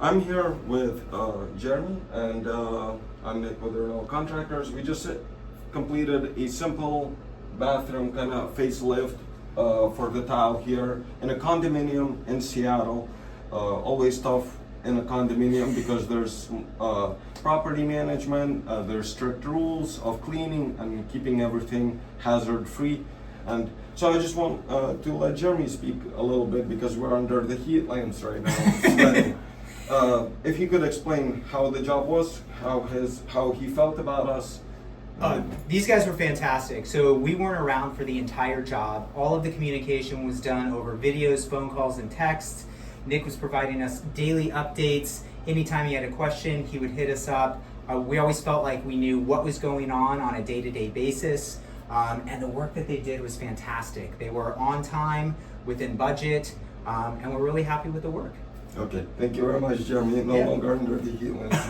I'm here with Jeremy and I'm Nick with Renault Contractors. We just completed a simple bathroom kind of facelift for the tile here in a condominium in Seattle. Always tough in a condominium because there's property management, there's strict rules of cleaning and keeping everything hazard free. And so I just want to let Jeremy speak a little bit because we're under the heat lamps right now. If he could explain how the job was, how he felt about us. These guys were fantastic. So we weren't around for the entire job. All of the communication was done over videos, phone calls, and texts. Nick was providing us daily updates. Anytime he had a question, he would hit us up. We always felt like we knew what was going on a day-to-day basis. And the work that they did was fantastic. They were on time, within budget, and we're really happy with the work. Okay, thank you very much, Jeremy. No longer under the heat lamps.